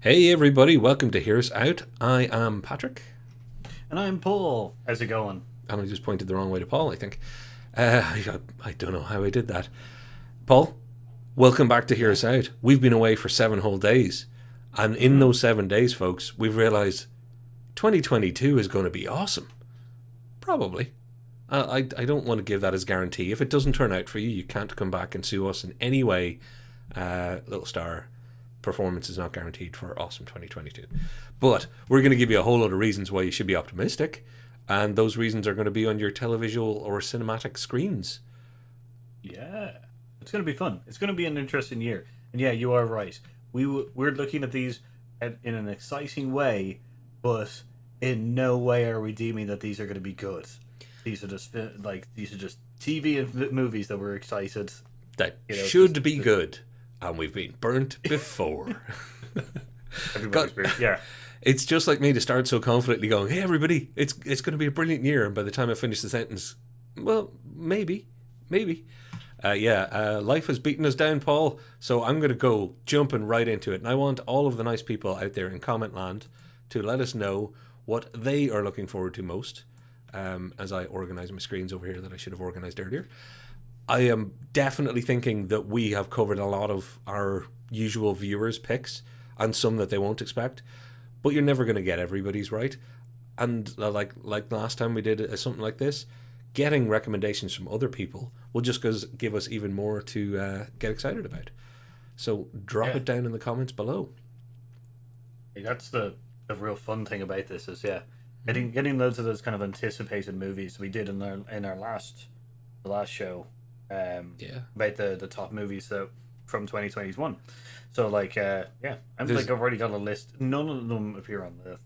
Hey everybody, welcome to Hear Us Out. I am Patrick. And I'm Paul. How's it going? And I just pointed the wrong way to Paul, I think. I don't know how I did that. Paul, welcome back to Hear Yeah. Us Out. We've been away for 7 whole days. And in Mm. those 7 days, folks, we've realised 2022 is going to be awesome. Probably. I don't want to give that as guarantee. If it doesn't turn out for you, you can't come back and sue us in any way. Little Star performance is not guaranteed for awesome 2022. But we're going to give you a whole lot of reasons why you should be optimistic. And those reasons are going to be on your televisual or cinematic screens. Yeah. It's going to be fun. It's going to be an interesting year. And yeah, you are right. We're looking at these in an exciting way, but in no way are we deeming that these are going to be good. These are just these are just TV and movies that we're excited. That Just should be good. And we've been burnt before. everybody's God, weird. Yeah. it's just like me to start so confidently going, hey, everybody, it's going to be a brilliant year. And by the time I finish the sentence, well, maybe, maybe. Life has beaten us down, Paul. So I'm going to go jumping right into it. And I want all of the nice people out there in comment land to let us know what they are looking forward to most as I organize my screens over here that I should have organized earlier. I am definitely thinking that we have covered a lot of our usual viewers' picks and some that they won't expect, but you're never going to get everybody's right. And like last time we did something like this, getting recommendations from other people will just give us even more to get excited about. So drop Yeah. it down in the comments below. That's the real fun thing about this is getting loads of those kind of anticipated movies we did in our last show Yeah, about the top movies that from 2021. So I'm there's like I've already got a list. None of them appear on the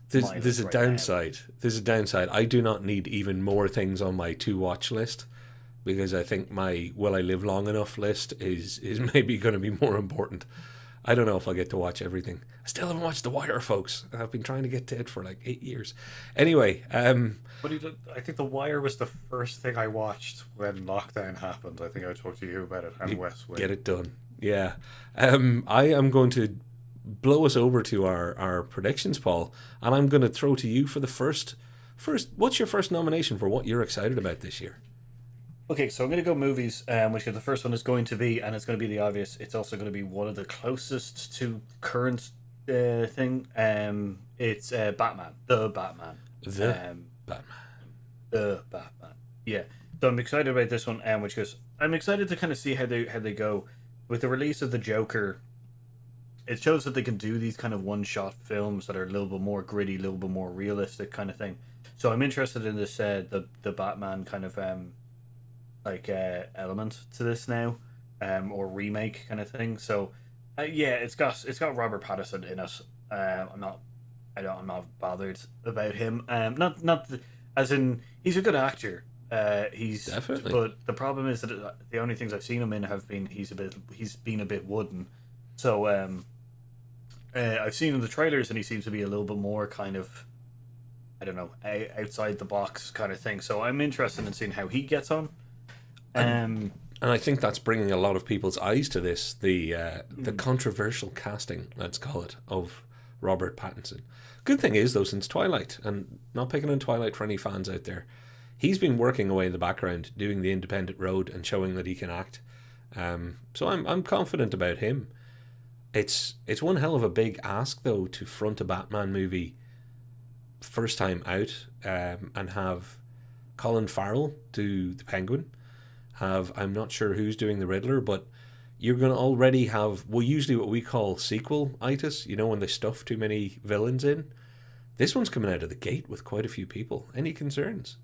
there's my there's list a right now. downside. There's a downside. I do not need even more things on my to watch list because I think my will I live long enough list is maybe going to be more important. I don't know if I'll get to watch everything. I still haven't watched The Wire, folks. I've been trying to get to it for like 8 years. Anyway, I think The Wire was the first thing I watched when lockdown happened. I think I talked to you about it and you West Wing. get it done. Yeah. I am going to blow us over to our predictions, Paul, and I'm going to throw to you for the first. What's your first nomination for what you're excited about this year? Okay, so I'm going to go movies, which the first one is going to be, and it's going to be the obvious. It's also going to be one of the closest to current thing. It's Batman, the Batman, The um, Batman. the Batman. Yeah. So I'm excited about this one, which goes. I'm excited to kind of see how they go with the release of the Joker. It shows that they can do these kind of one shot films that are a little bit more gritty, a little bit more realistic kind of thing. So I'm interested in this the Batman kind of element to this now, or remake kind of thing. So, yeah, it's got Robert Pattinson in it. I'm not bothered about him. As in he's a good actor. Definitely. But the problem is that the only things I've seen him in have been he's been a bit wooden. So I've seen in the trailers and he seems to be a little bit more kind of I don't know outside the box kind of thing. So I'm interested in seeing how he gets on. And Um, and I think that's bringing a lot of people's eyes to this. The controversial casting, let's call it, of Robert Pattinson. Good thing is though, since Twilight, and not picking on Twilight for any fans out there, he's been working away in the background, doing the independent road and showing that he can act. So I'm confident about him. It's one hell of a big ask though to front a Batman movie first time out, and have Colin Farrell do the Penguin. Have I'm not sure who's doing the Riddler, but you're going to already have usually what we call sequel itis. You know when they stuff too many villains in. This one's coming out of the gate with quite a few people. Any concerns?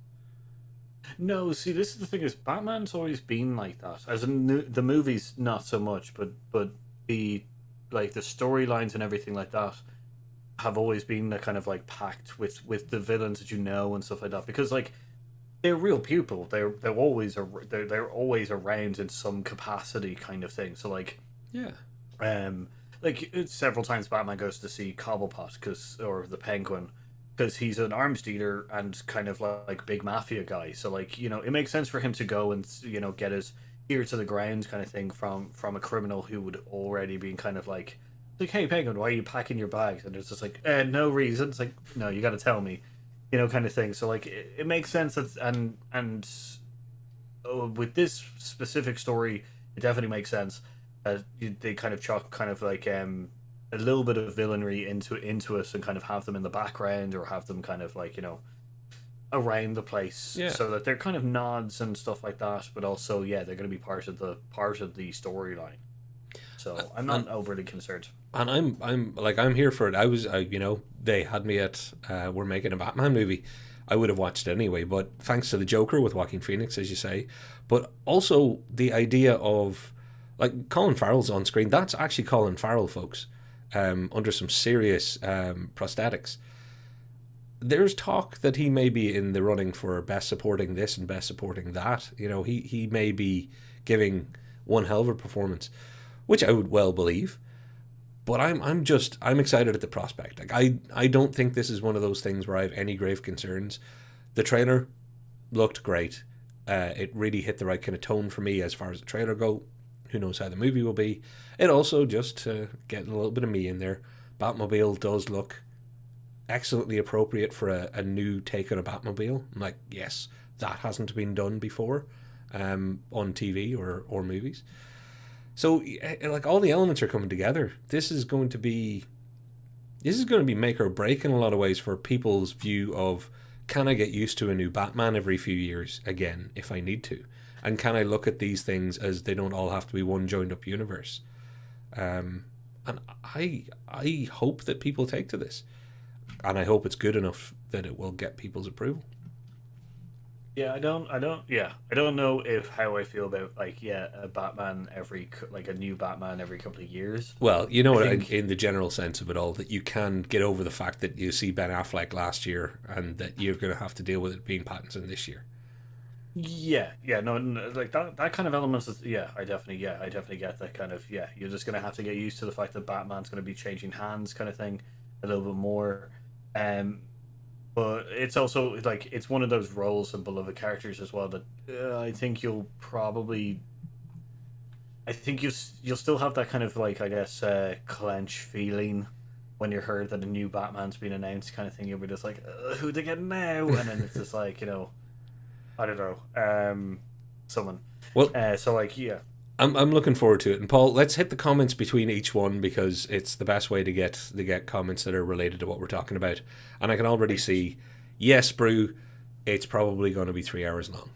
no, see, this is the thing: is Batman's always been like that. As in the movies, not so much, but the the storylines and everything like that have always been the kind of packed with the villains that you know and stuff like that. Because they're real people. They're always around in some capacity, kind of thing. So Yeah, um, it's several times Batman goes to see Cobblepot or the Penguin because he's an arms dealer and kind of big mafia guy. So it makes sense for him to go and get his ear to the ground kind of thing from a criminal who would already be kind of like, hey, Penguin, why are you packing your bags? And it's just like, no reason. It's like, no, you got to tell me, kind of thing. So like, it makes sense that and with this specific story, it definitely makes sense. They kind of chalk kind of like a little bit of villainy into us and kind of have them in the background or have them kind of like around the place Yeah. so that they're kind of nods and stuff like that, but also yeah, they're going to be part of the storyline. So I'm not And overly concerned. and I'm here for it. They had me at we're making a Batman movie. I would have watched it anyway, but thanks to the Joker with Joaquin Phoenix, as you say, but also the idea of like Colin Farrell's on screen. That's actually Colin Farrell, folks, under some serious prosthetics. There's talk that he may be in the running for best supporting this and best supporting that. He may be giving one hell of a performance, which I would well believe. But I'm excited at the prospect. Like I don't think this is one of those things where I have any grave concerns. The trailer looked great. It really hit the right kind of tone for me as far as the trailer go. Who knows how the movie will be? It also just getting a little bit of me in there. Batmobile does look excellently appropriate for a new take on a Batmobile. I'm like, yes, that hasn't been done before on TV or movies. So like all the elements are coming together. This is going to be make or break in a lot of ways for people's view of, can I get used to a new Batman every few years again if I need to? And can I look at these things as they don't all have to be one joined up universe? And I hope that people take to this. And I hope it's good enough that it will get people's approval. Yeah, I don't know if how I feel about like a Batman like a new Batman every couple of years. Well, you know I what, think in the general sense of it all, that you can get over the fact that you see Ben Affleck last year and that you're going to have to deal with it being Pattinson this year. yeah, no, like that kind of elements is, I definitely get that kind of, you're just gonna have to get used to the fact that Batman's gonna be changing hands kind of thing a little bit more. Um but it's also like it's one of those roles and beloved characters as well that I think you'll still have that kind of like, I guess, clench feeling when you heard that a new Batman's been announced kind of thing. You'll be just like, who they get now? And then it's just like, I don't know, someone. Well, So like, yeah, I'm looking forward to it. And Paul, let's hit the comments between each one because it's the best way to get comments that are related to what we're talking about. And I can already see, yes, Brew, it's probably going to be 3 hours long.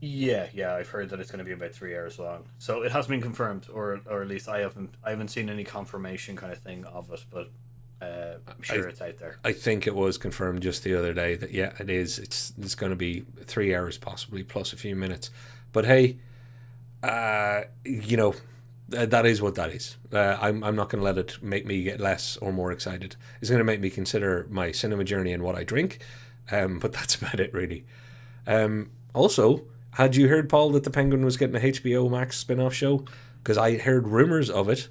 yeah, I've heard that it's going to be about 3 hours long. So it has been confirmed, or at least I haven't seen any confirmation kind of thing of it, but I'm sure it's out there. I think it was confirmed just the other day that yeah, it is. It's going to be 3 hours possibly plus a few minutes. But hey, that is what that is. I'm not going to let it make me get less or more excited. It's going to make me consider my cinema journey and what I drink. But that's about it, really. Also, had you heard, Paul, that the Penguin was getting a HBO Max spin-off show? Because I heard rumors of it,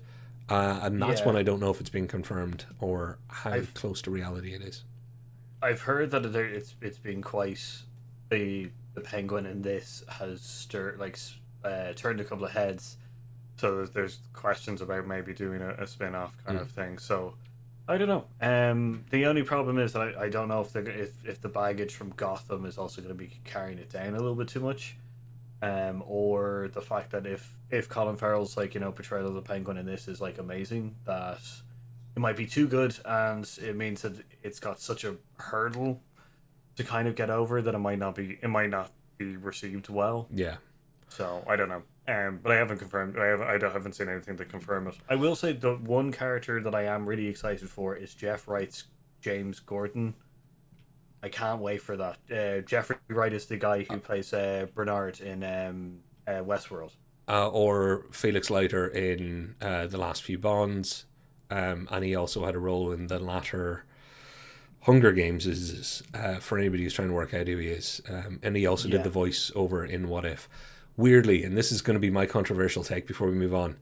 and that's when I don't know if it's been confirmed or how close to reality it is. I've heard that it's been quite the Penguin in this has turned a couple of heads. So there's questions about maybe doing a spin-off kind of thing. So I don't know. The only problem is that I don't know if the baggage from Gotham is also going to be carrying it down a little bit too much, or the fact that if Colin Farrell's portrayal of the Penguin in this is like amazing, that it might be too good, and it means that it's got such a hurdle to kind of get over that it might not be received well. Yeah. So I don't know. But I haven't confirmed. I haven't seen anything to confirm it. I will say the one character that I am really excited for is Jeff Wright's James Gordon. I can't wait for that. Jeffrey Wright is the guy who plays Bernard in Westworld. Or Felix Leiter in The Last Few Bonds. And he also had a role in the latter Hunger Games, for anybody who's trying to work out who he is. And he also did the voice over in What If. Weirdly, and this is going to be my controversial take before we move on,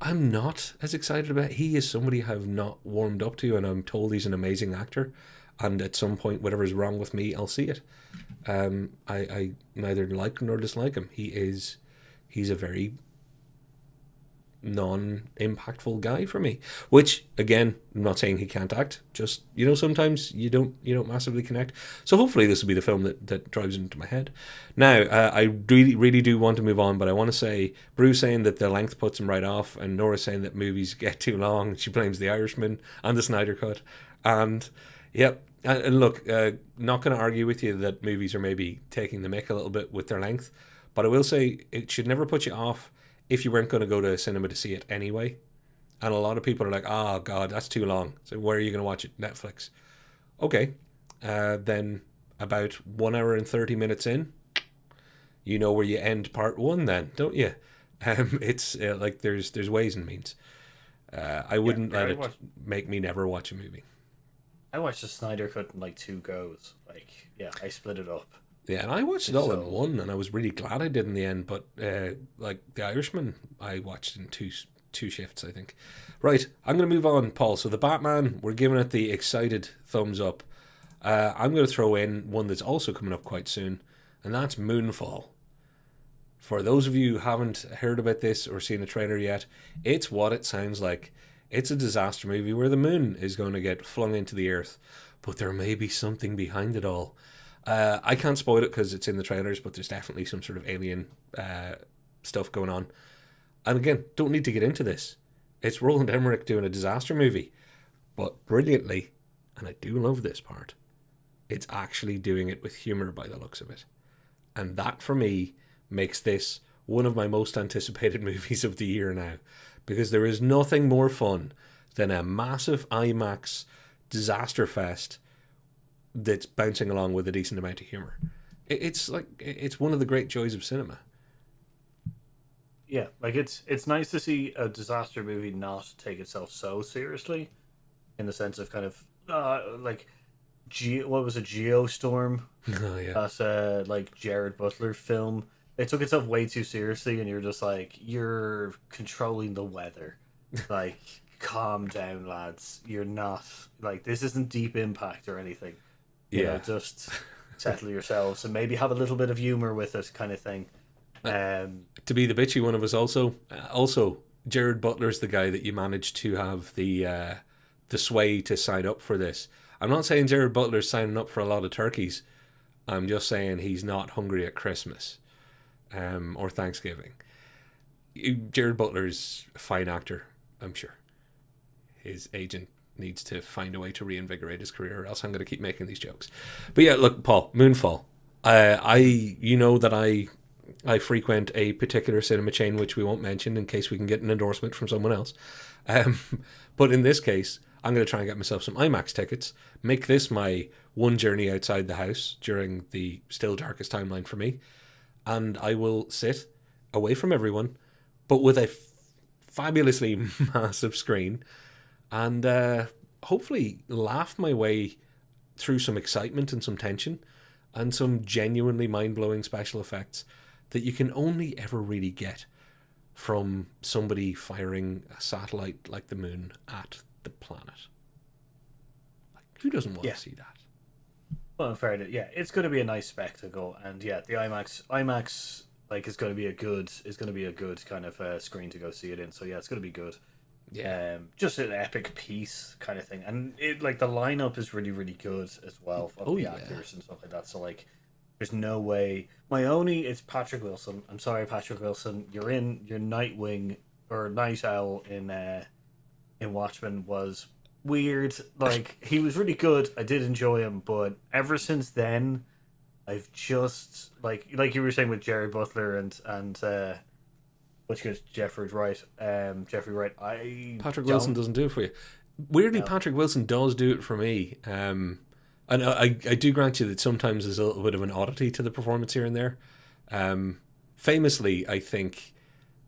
I'm not as excited about it. He is somebody I've not warmed up to, and I'm told he's an amazing actor. And at some point, whatever's wrong with me, I'll see it. I neither like nor dislike him. He's a very non-impactful guy for me. Which, again, I'm not saying he can't act. Just, sometimes you don't massively connect. So hopefully this will be the film that drives into my head. Now, I really, really do want to move on, but I want to say, Bruce saying that the length puts him right off, and Nora saying that movies get too long. She blames The Irishman and the Snyder Cut. And, yep. And look, not going to argue with you that movies are maybe taking the mick a little bit with their length, but I will say it should never put you off if you weren't going to go to a cinema to see it anyway. And a lot of people are like, oh, God, that's too long. So where are you going to watch it? Netflix. Okay. Then about 1 hour and 30 minutes in, you know where you end part one then, don't you? It's like there's ways and means. I wouldn't let it make me never watch a movie. I watched the Snyder Cut in like 2 goes. Like, yeah, I split it up. Yeah, and I watched it all in one, and I was really glad I did in the end. But like The Irishman, I watched in two shifts, I think. Right, I'm going to move on, Paul. So the Batman, we're giving it the excited thumbs up. I'm going to throw in one that's also coming up quite soon, and that's Moonfall. For those of you who haven't heard about this or seen a trailer yet, it's what it sounds like. It's a disaster movie where the moon is going to get flung into the earth, but there may be something behind it all. I can't spoil it because it's in the trailers, but there's definitely some sort of alien stuff going on. And again, don't need to get into this. It's Roland Emmerich doing a disaster movie, but brilliantly, and I do love this part, it's actually doing it with humour by the looks of it. And that, for me, makes this one of my most anticipated movies of the year now, because there is nothing more fun than a massive IMAX disaster fest that's bouncing along with a decent amount of humour. It's one of the great joys of cinema. Yeah, like it's nice to see a disaster movie not take itself so seriously, in the sense of kind of like what was a Geostorm? Oh yeah, that's like Jared Butler film. It took itself way too seriously, and you're just like, you're controlling the weather. Like, calm down, lads. You're not like, this isn't Deep Impact or anything. You know, just settle yourselves and maybe have a little bit of humor with it, kind of thing. To be the bitchy one of us, also Jared Butler's the guy that you managed to have the sway to sign up for this. I'm not saying Jared Butler's signing up for a lot of turkeys. I'm just saying he's not hungry at Christmas or Thanksgiving. Jared Butler's a fine actor, I'm sure. His agent needs to find a way to reinvigorate his career, or else I'm going to keep making these jokes. But yeah, look, Paul, Moonfall. You know that I frequent a particular cinema chain, which we won't mention in case we can get an endorsement from someone else. But in this case, I'm going to try and get myself some IMAX tickets, make this my one journey outside the house during the still darkest timeline for me, and I will sit away from everyone, but with a fabulously massive screen, and hopefully laugh my way through some excitement and some tension and some genuinely mind-blowing special effects that you can only ever really get from somebody firing a satellite like the moon at the planet. Like, who doesn't want to see that? Well, fair enough. Yeah, it's going to be a nice spectacle, and yeah, the IMAX like is going to be a good kind of screen to go see it in. So yeah, it's going to be good. Yeah, just an epic piece kind of thing, and it like the lineup is really really good as well of the actors and stuff like that. So like, there's no way. It's Patrick Wilson. I'm sorry, Patrick Wilson. You're Nightwing or Night Owl in Watchmen was weird. Like, he was really good. I did enjoy him, but ever since then, I've just like you were saying with Jerry Butler and which is Jeffrey Wright. Patrick Wilson doesn't do it for you. Weirdly, no. Patrick Wilson does do it for me. And I do grant you that sometimes there's a little bit of an oddity to the performance here and there. Famously, I think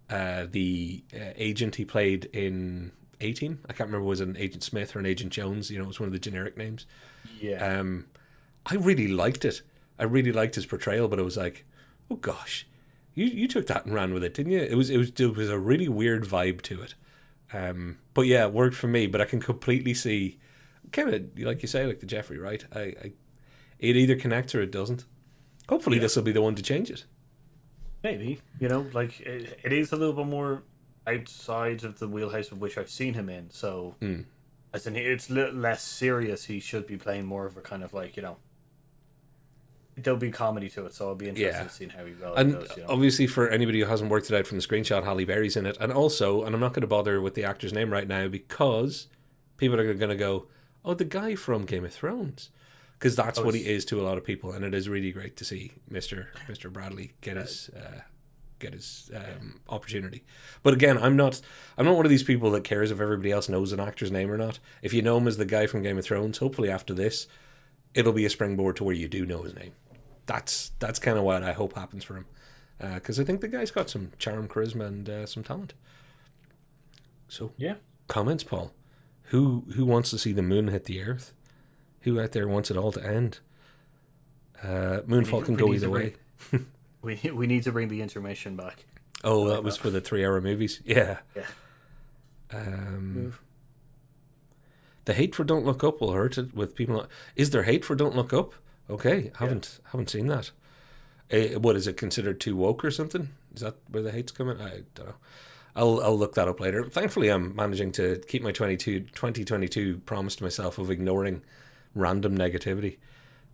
the agent he played in 18, I can't remember, was it an Agent Smith or an Agent Jones? You know, it was one of the generic names. Yeah. I really liked it. I really liked his portrayal, but it was like, oh gosh, you took that and ran with it, didn't you? It was a really weird vibe to it. But yeah, it worked for me. But I can completely see, kind of like you say, like the Jeffrey Wright. It either connects or it doesn't. Hopefully, this will be the one to change it. Maybe, like it is a little bit more outside of the wheelhouse of which I've seen him in. So, Mm. as in, it's a little less serious. He should be playing more of a kind of like, there'll be comedy to it. So I'll be interested Yeah. in seeing how he And goes. obviously, for anybody who hasn't worked it out from the screenshot, Halle Berry's in it. And also, and I'm not going to bother with the actor's name right now because people are going to go, oh, the guy from Game of Thrones. Because that's what he is to a lot of people. And it is really great to see Mr. Bradley get his opportunity. But again, I'm not one of these people that cares if everybody else knows an actor's name or not. If you know him as the guy from Game of Thrones, hopefully after this, it'll be a springboard to where you do know his name. That's kind of what I hope happens for him, because I think the guy's got some charm, charisma, and some talent. So Yeah. Comments, Paul. Who wants to see the moon hit the earth? Who out there wants it all to end? Moonfall can go either way. We need to bring the intermission back. Oh, that was for the 3-hour movies. Yeah. Yeah. The hate for Don't Look Up will hurt it with people. Is there hate for Don't Look Up? Okay, haven't seen that. What is it considered too woke or something? Is that where the hate's coming? I don't know. I'll look that up later. Thankfully, I'm managing to keep my 2022 promise to myself of ignoring random negativity.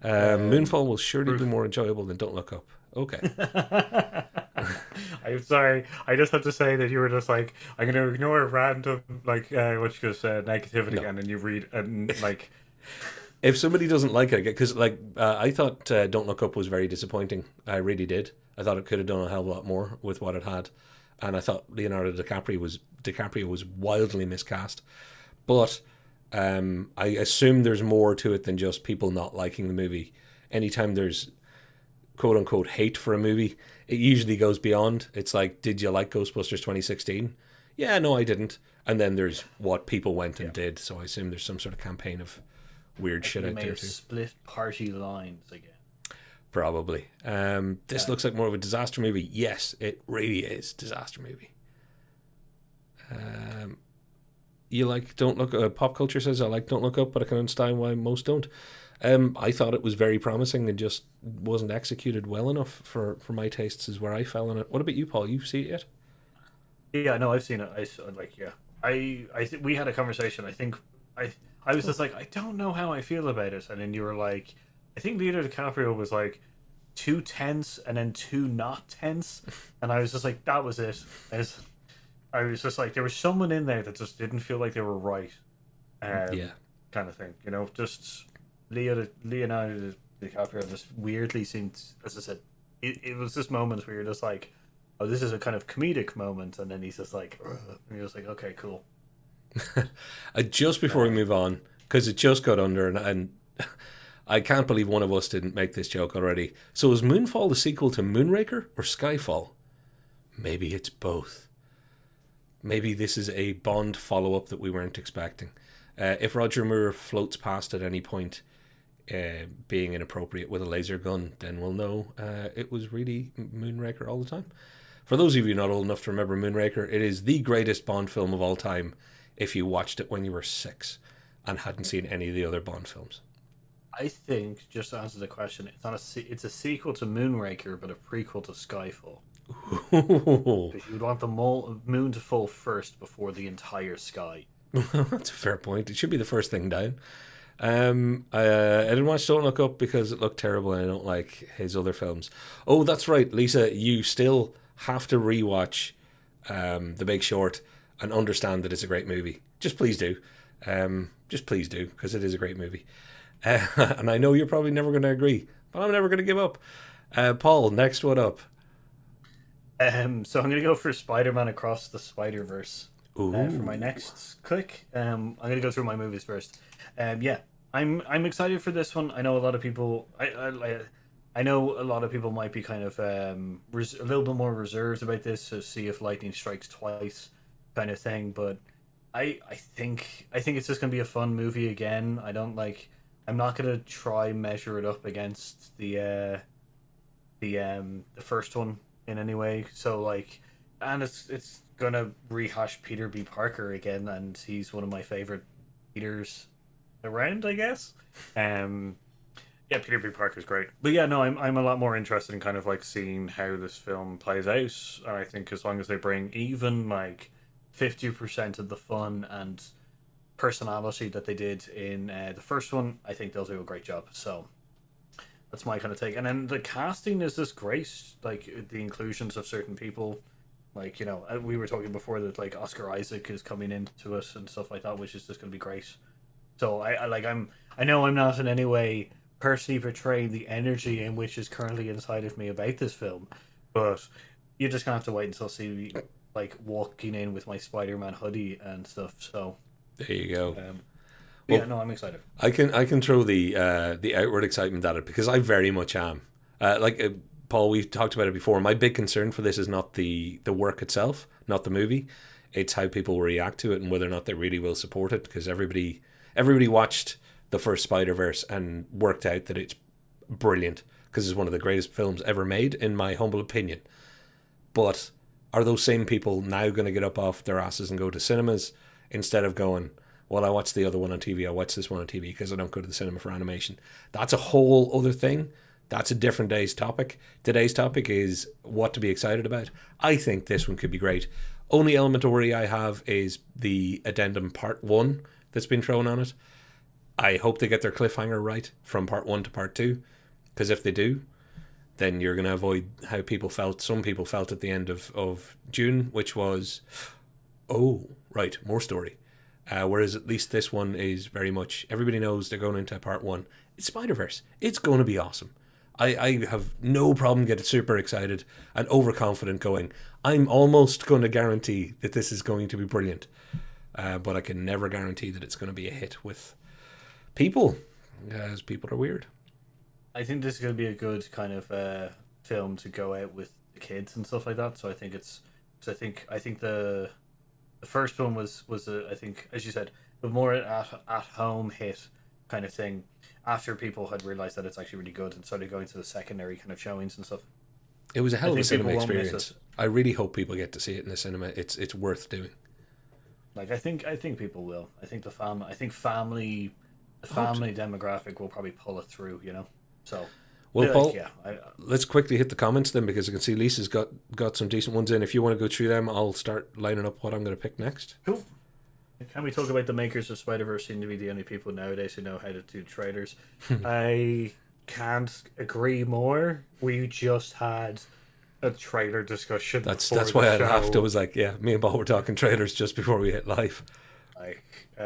Moonfall will surely be more enjoyable than Don't Look Up. Okay. I'm sorry. I just had to say that you were just like, I'm going to ignore random, like, what you just said, negativity, No. and then you read, and like... If somebody doesn't like it, because I thought Don't Look Up was very disappointing. I really did. I thought it could have done a hell of a lot more with what it had, and I thought Leonardo DiCaprio was wildly miscast. But I assume there's more to it than just people not liking the movie. Anytime there's quote unquote hate for a movie, it usually goes beyond. It's like, did you like Ghostbusters 2016? Yeah, no, I didn't. And then there's what people went and did. So I assume there's some sort of campaign of weird shit out there too. Split party lines again. Probably. This looks like more of a disaster movie. Yes, it really is disaster movie. You like Don't Look Up? Popculture says I like Don't Look Up, but I can understand why most don't. I thought it was very promising and just wasn't executed well enough for my tastes. Is where I fell on it. What about you, Paul? You see it yet? Yeah, no, I've seen it. We had a conversation. I was just like, I don't know how I feel about it, and then you were like, I think Leonardo DiCaprio was like too tense and then too not tense, and I was just like, that was it. I was just like, there was someone in there that just didn't feel like they were right, kind of thing. Just Leonardo DiCaprio just weirdly seemed, as I said, it was this moment where you're just like, oh, this is a kind of comedic moment, and then he's just like, ugh, and you're just like, okay, cool. Just before we move on, because it just got under, and I can't believe one of us didn't make this joke already. So is Moonfall the sequel to Moonraker or Skyfall? Maybe it's both. Maybe this is a Bond follow-up that we weren't expecting. If Roger Moore floats past at any point being inappropriate with a laser gun, then we'll know it was really Moonraker all the time. For those of you not old enough to remember Moonraker, it is the greatest Bond film of all time if you watched it when you were 6 and hadn't seen any of the other Bond films. I think, just to answer the question, it's a sequel to Moonraker, but a prequel to Skyfall. Because you would want the moon to fall first before the entire sky. That's a fair point. It should be the first thing down. I didn't watch Don't Look Up because it looked terrible and I don't like his other films. Oh, that's right, Lisa. You still have to rewatch The Big Short and understand that it's a great movie. Just please do. Just please do, because it is a great movie. And I know you're probably never going to agree, but I'm never going to give up. Paul, next one up. So I'm going to go for Spider-Man Across the SpiderVerse for my next click. I'm going to go through my movies first. I'm excited for this one. I know a lot of people. I know a lot of people might be kind of a little bit more reserved about this. So see if lightning strikes twice, kind of thing. But I think it's just going to be a fun movie again. I'm not going to try measure it up against the first one in any way. So and it's gonna rehash Peter B. Parker again, and he's one of my favorite Peters around, I guess. Peter B. Parker's great. But yeah, no, I'm a lot more interested in kind of seeing how this film plays out. And I think as long as they bring even 50% of the fun and personality that they did in the first one, I think they'll do a great job. So that's my kind of take. And then the casting is just great, like the inclusions of certain people. Like, you know, we were talking before that like Oscar Isaac is coming into it and stuff like that, which is just going to be great. So I know I'm not in any way personally portraying the energy in which is currently inside of me about this film, but you're just gonna have to wait until see me like walking in with my Spider-Man hoodie and stuff. So there you go. Well, yeah, no, I'm excited. I can throw the outward excitement at it because I very much am. Paul, we've talked about it before. My big concern for this is not the work itself, not the movie. It's how people react to it and whether or not they really will support it. Because everybody watched the first SpiderVerse and worked out that it's brilliant because it's one of the greatest films ever made, in my humble opinion. But are those same people now going to get up off their asses and go to cinemas instead of going, well, I watched the other one on TV, I watched this one on TV because I don't go to the cinema for animation? That's a whole other thing. That's a different day's topic. Today's topic is what to be excited about. I think this one could be great. Only element of worry I have is the addendum part 1 that's been thrown on it. I hope they get their cliffhanger right from part 1 to part 2, because if they do, then you're going to avoid how people felt. Some people felt at the end of June, which was, oh, right, more story. Whereas at least this one is very much, everybody knows they're going into part 1. It's SpiderVerse. It's going to be awesome. I have no problem getting super excited and overconfident going, I'm almost going to guarantee that this is going to be brilliant. But I can never guarantee that it's going to be a hit with people, as people are weird. I think this is going to be a good kind of film to go out with the kids and stuff like that. So I think I think the first one was I think, as you said, a more at home hit kind of thing after people had realized that it's actually really good and started going to the secondary kind of showings and stuff. It was a hell of a cinema experience. I really hope people get to see it in the cinema. It's worth doing. Like I think people will. I think the family demographic will probably pull it through, you know. So well, Paul, let's quickly hit the comments then, because I can see Lisa's got some decent ones in. If you want to go through them, I'll start lining up what I'm going to pick next. Cool. Can we talk about the makers of SpiderVerse seem to be the only people nowadays who know how to do trailers? I can't agree more. We just had a trailer discussion. That's why I laughed. I was like, yeah, me and Paul were talking trailers just before we hit live.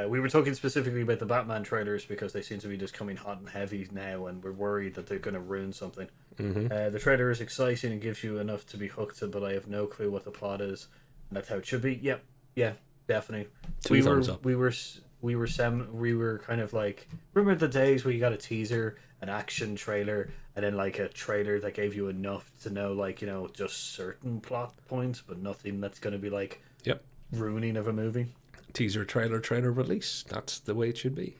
We were talking specifically about the Batman trailers because they seem to be just coming hot and heavy now, and we're worried that they're going to ruin something. Mm-hmm. The trailer is exciting and gives you enough to be hooked, but I have no clue what the plot is, and that's how it should be. Yep, yeah, definitely. Two thumbs up. We were kind of like, remember the days where you got a teaser, an action trailer, and then like a trailer that gave you enough to know, like, you know, just certain plot points, but nothing that's going to be like ruining of a movie. Teaser, trailer release. That's the way it should be.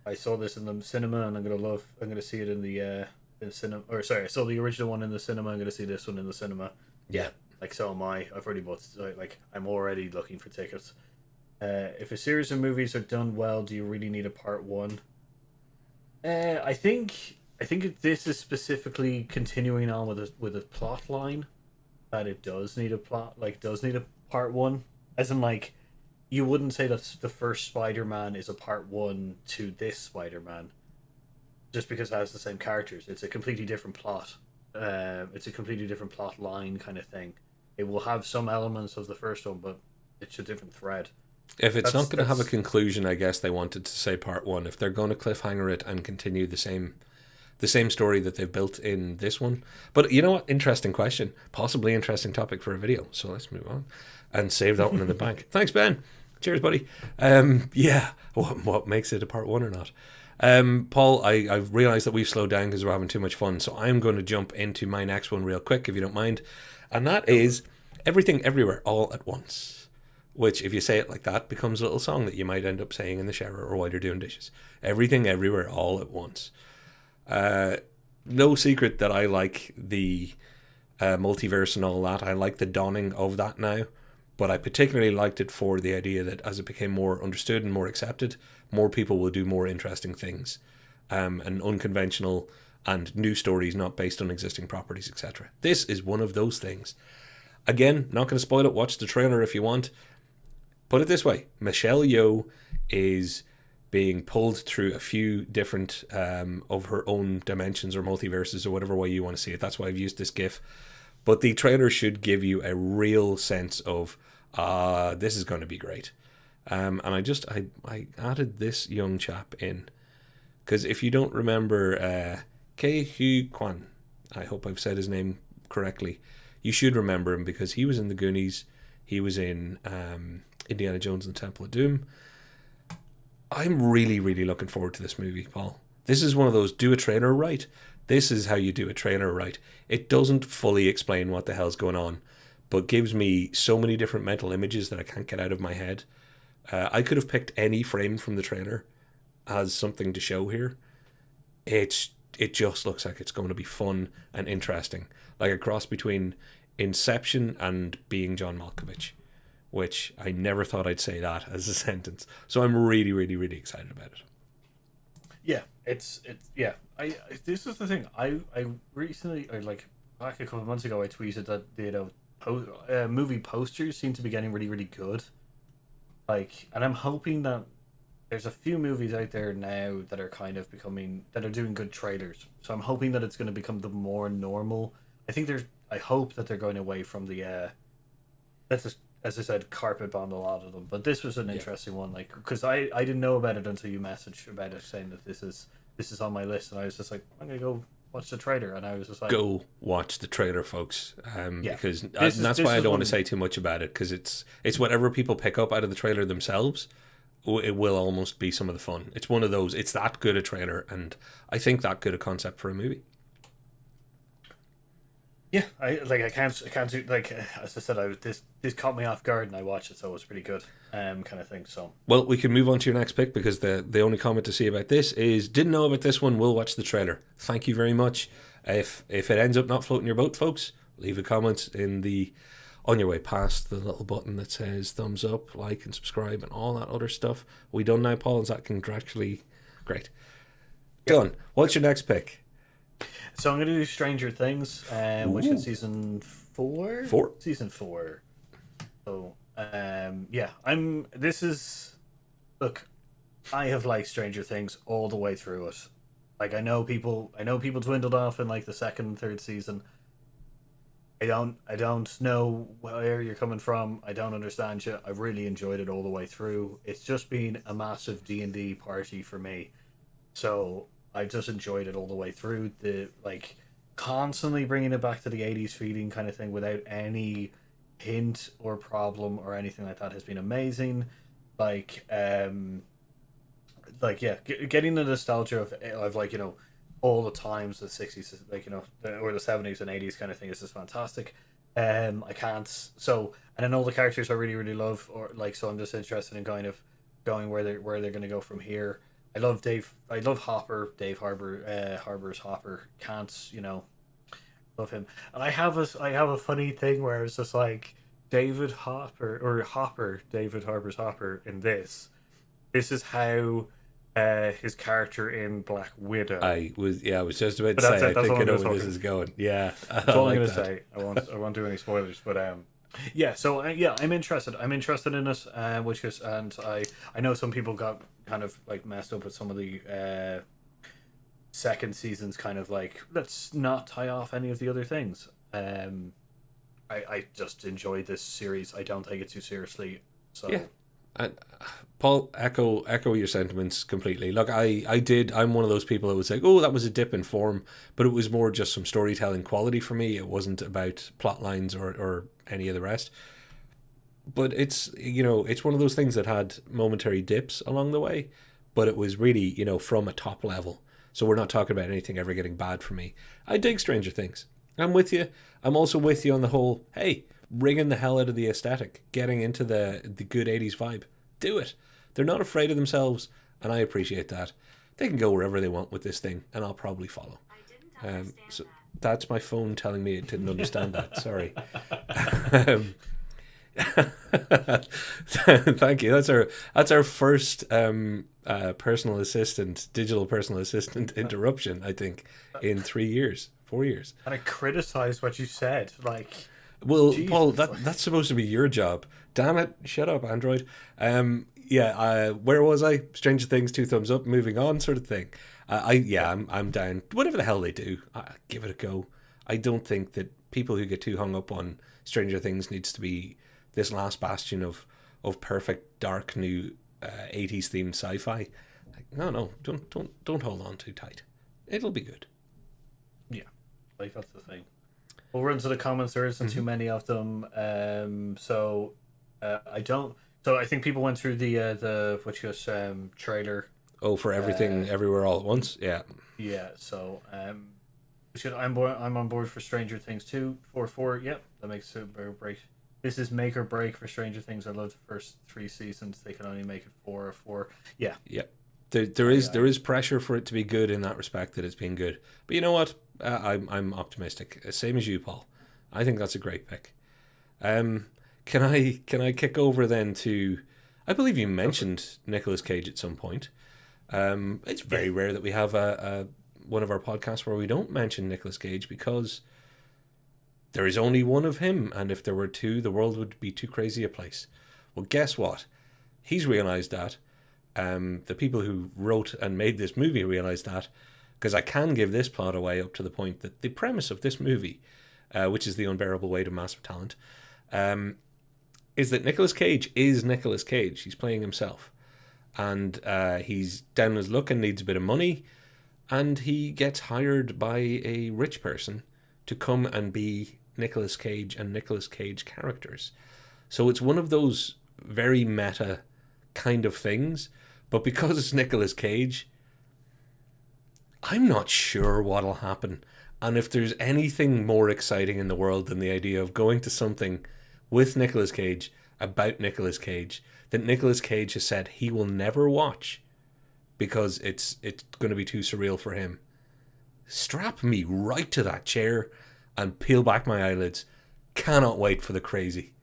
I saw this in the cinema, and I'm gonna see it in the cinema. Or sorry, I saw the original one in the cinema. I'm gonna see this one in the cinema. Yeah, like so am I. I've already bought. Like I'm already looking for tickets. If a series of movies are done well, do you really need a part 1? I think this is specifically continuing on with a plot line that it does need a plot. Like does need a part 1, as in like. You wouldn't say that the first Spider-Man is a part 1 to this Spider-Man just because it has the same characters. It's a completely different plot. It's a completely different plot line kind of thing. It will have some elements of the first one, but it's a different thread. If it's not going to have a conclusion, I guess they wanted to say part 1. If they're going to cliffhanger it and continue the same story that they've built in this one. But you know what? Interesting question. Possibly interesting topic for a video. So let's move on and save that one in the bank. Thanks, Ben. Cheers, buddy. Yeah, what makes it a part 1 or not? Paul, I've realised that we've slowed down because we're having too much fun, so I'm going to jump into my next one real quick, if you don't mind. And that is Everything Everywhere All at Once, which, if you say it like that, becomes a little song that you might end up saying in the shower or while you're doing dishes. Everything Everywhere All at Once. No secret that I like the multiverse and all that. I like the dawning of that now. But I particularly liked it for the idea that as it became more understood and more accepted, more people will do more interesting things, and unconventional and new stories not based on existing properties, etc. This is one of those things. Again, not going to spoil it. Watch the trailer if you want. put it this way: Michelle Yeoh is being pulled through a few different of her own dimensions or multiverses or whatever way you want to see it. That's why I've used this GIF. But the trailer should give you a real sense of this is going to be great. And I added this young chap in because if you don't remember Ke Huy Quan, I hope I've said his name correctly. You should remember him because he was in The Goonies. He was in Indiana Jones and the Temple of Doom. I'm really, really looking forward to this movie, Paul. This is one of those do a trailer right. This is how you do a trailer right. It doesn't fully explain what the hell's going on, but gives me so many different mental images that I can't get out of my head. I could have picked any frame from the trailer as something to show here. It just looks like it's going to be fun and interesting. Like a cross between Inception and Being John Malkovich, which I never thought I'd say that as a sentence. So I'm really, really, really excited about it. Yeah, it's this is the thing. I recently, or like back a couple of months ago, I tweeted that movie posters seem to be getting really, really good. Like, and I'm hoping that there's a few movies out there now that are kind of that are doing good trailers. So I'm hoping that it's going to become the more normal. I hope that they're going away from the as I said, carpet bomb a lot of them. But this was an interesting one, like, because I didn't know about it until you messaged about it, saying that this is on my list, and I was just like, I'm gonna go watch the trailer, and I was just like, go watch the trailer, folks, because that's why I don't want to say too much about it, because it's whatever people pick up out of the trailer themselves. It will almost be some of the fun. It's one of those. It's that good a trailer, and I think that good a concept for a movie. Yeah, I can't do, like, as I said, this caught me off guard and I watched it, so it was pretty good, kind of thing. So, well, we can move on to your next pick because the only comment to see about this is didn't know about this one. We'll watch the trailer. Thank you very much. If it ends up not floating your boat, folks, leave a comment on your way past the little button that says thumbs up, like, and subscribe, and all that other stuff. We done now, Paul? Is that contractually great? Done. What's your next pick? So I'm going to do Stranger Things, which is season 4? Season 4. So, look, I have liked Stranger Things all the way through it. Like, I know people dwindled off in, like, the second and third season. I don't know where you're coming from. I don't understand you. I've really enjoyed it all the way through. It's just been a massive D&D party for me. So I just enjoyed it all the way through. The, like, constantly bringing it back to the 80s feeling kind of thing without any hint or problem or anything like that has been amazing. Like, getting the nostalgia of like, you know, all the times the 60s, like, you know, or the 70s and 80s kind of thing is just fantastic. And then all the characters I really, really love, or like, so I'm just interested in kind of going where they're going to go from here. I love Hopper, Dave Harbour's Hopper. Can't, you know, love him. And I have a funny thing where it's just like David Harbour's Hopper in this. This is how his character in Black Widow. I was just about to say. I think I know where this is going. Yeah, that's all I'm going to say. I won't do any spoilers, but I'm interested. I'm interested in it, I know some people got kind of like messed up with some of the second seasons. Kind of like, let's not tie off any of the other things. I just enjoyed this series. I don't take it too seriously. So yeah. Paul, echo your sentiments completely. Look, I'm one of those people that would say, oh, that was a dip in form, but it was more just some storytelling quality for me. It wasn't about plot lines or any of the rest. But it's, you know, it's one of those things that had momentary dips along the way, but it was really, you know, from a top level. So we're not talking about anything ever getting bad for me. I dig Stranger Things. I'm with you. I'm also with you on the whole, hey, wringing the hell out of the aesthetic, getting into the good 80s vibe. Do it. They're not afraid of themselves, and I appreciate that. They can go wherever they want with this thing, and I'll probably follow. So that's my phone telling me it didn't understand that. Sorry. Thank you. That's our first digital personal assistant interruption, I think, in 4 years. And I criticized what you said, like. Well, Jesus. Paul, that's supposed to be your job. Damn it! Shut up, Android. Yeah. Where was I? Stranger Things, 2 thumbs up. Moving on, sort of thing. I'm down. Whatever the hell they do, give it a go. I don't think that people who get too hung up on Stranger Things needs to be this last bastion of perfect dark new 80s themed sci-fi. Like, no, don't hold on too tight. It'll be good. Yeah, like that's the thing. We'll run to the comments. There isn't too many of them. I don't. So I think people went through the which was trailer. Oh, for everything, everywhere, all at once. Yeah. Yeah. So I'm on board for Stranger Things 2. 4. Yep, that makes it a break. This is make or break for Stranger Things. I love the first 3 seasons. They can only make it 4 or 4. Yeah. Yep. There is pressure for it to be good in that respect, that it's been good. But you know what? I'm optimistic. Same as you, Paul. I think that's a great pick. Can I kick over then to? I believe you mentioned Nicolas Cage at some point. It's very rare that we have a one of our podcasts where we don't mention Nicolas Cage, because there is only one of him, and if there were 2, the world would be too crazy a place. Well, guess what? He's realised that. The people who wrote and made this movie realised that, because I can give this plot away up to the point that the premise of this movie, which is the unbearable weight of massive talent, is that Nicolas Cage is Nicolas Cage. He's playing himself. And he's down on his luck and needs a bit of money, and he gets hired by a rich person to come and be Nicolas Cage and Nicolas Cage characters. So it's one of those very meta kind of things, but because it's Nicolas Cage, I'm not sure what'll happen. And if there's anything more exciting in the world than the idea of going to something with Nicolas Cage, about Nicolas Cage, that Nicolas Cage has said he will never watch because it's going to be too surreal for him, strap me right to that chair and peel back my eyelids. Cannot wait for the crazy.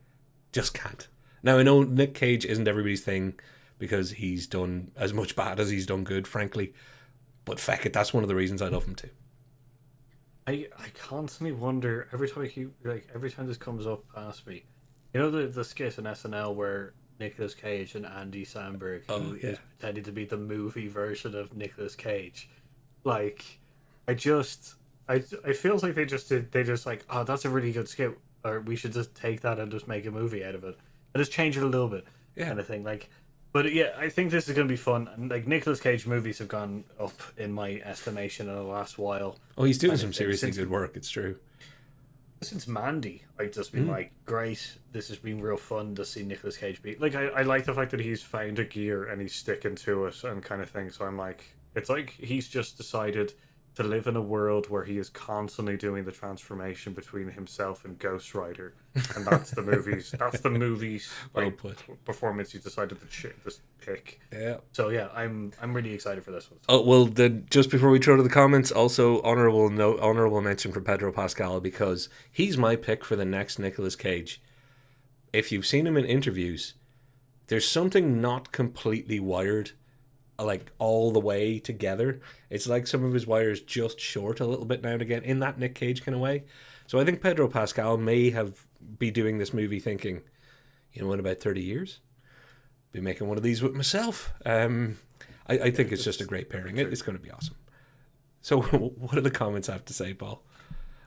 Just can't. Now, I know Nick Cage isn't everybody's thing because he's done as much bad as he's done good, frankly. But feck it, that's one of the reasons I love him too. I constantly wonder every time this comes up past me. You know the skit in SNL where Nicolas Cage and Andy Samberg, who is pretending to be the movie version of Nicolas Cage. Like, I feel like they just like, oh, that's a really good skit, or we should just take that and just make a movie out of it and just change it a little bit, kind of thing. Like, but yeah, I think this is gonna be fun. And like Nicolas Cage movies have gone up in my estimation in the last while. Oh, he's doing some seriously good work. It's true. Since Mandy, I've just been like, great, this has been real fun to see Nicolas Cage be. Like, I like the fact that he's found a gear and he's sticking to it and kind of thing. So I'm like, it's like he's just decided to live in a world where he is constantly doing the transformation between himself and Ghost Rider. And that's the movie's like, performance he decided to just pick. Yeah. So yeah, I'm really excited for this one. Oh, well, then just before we throw to the comments, also honorable mention for Pedro Pascal, because he's my pick for the next Nicolas Cage. If you've seen him in interviews, there's something not completely wired, like all the way together. It's like some of his wires just short a little bit now and again in that Nick Cage kind of way. So I think Pedro Pascal may be doing this movie thinking, you know, in about 30 years, be making one of these with myself. I think it's just a great pairing. It's going to be awesome. So what do the comments have to say, Paul?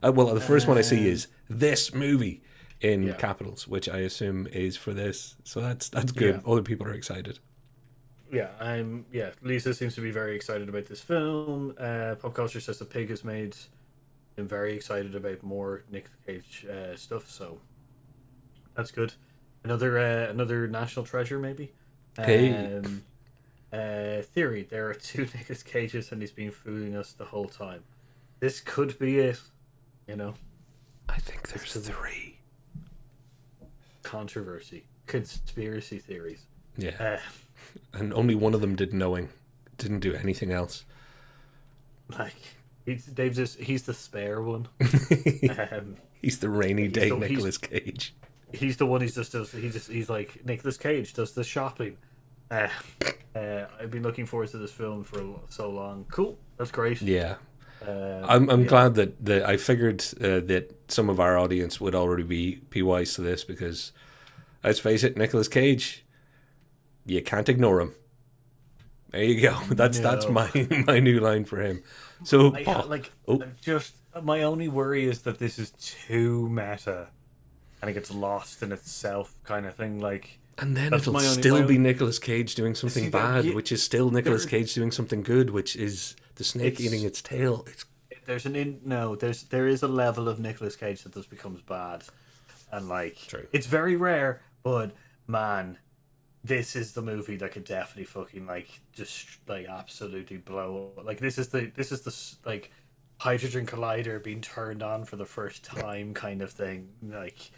Well, the first one I see is this movie in capitals, which I assume is for this. So that's good. Other people are excited. Lisa seems to be very excited about this film. Popculture says the pig is made. I'm very excited about more Nick Cage stuff, so that's good. Another national treasure, maybe. Theory: there are 2 Nicolas Cages, and he's been fooling us the whole time. This could be it. You know, I think there's 3. Controversy, conspiracy theories. Yeah. And only one of them didn't do anything else. Like, he's the spare one. He's the rainy day Nicolas Cage. He's the one he's like, Nicolas Cage does the shopping. I've been looking forward to this film for so long. Cool, that's great. Yeah. I'm Yeah. glad that I figured that some of our audience would already be wise to this, because let's face it, Nicolas Cage, you can't ignore him. There you go. That's No. my new line for him. So Paul, Like, oh, just my only worry is that this is too meta and it gets lost in itself, kind of thing. Like, and then that's it'll my still be only. Nicolas Cage doing See something that bad, which is still Nicolas there, Cage doing something good, which is the snake eating it's its tail. It's there's an in no there is a level of Nicolas Cage that just becomes bad, and like true. it's very rare, but man, this is the movie that could definitely fucking like just like absolutely blow. Like this is the like hydrogen collider being turned on for the first time kind of thing. Like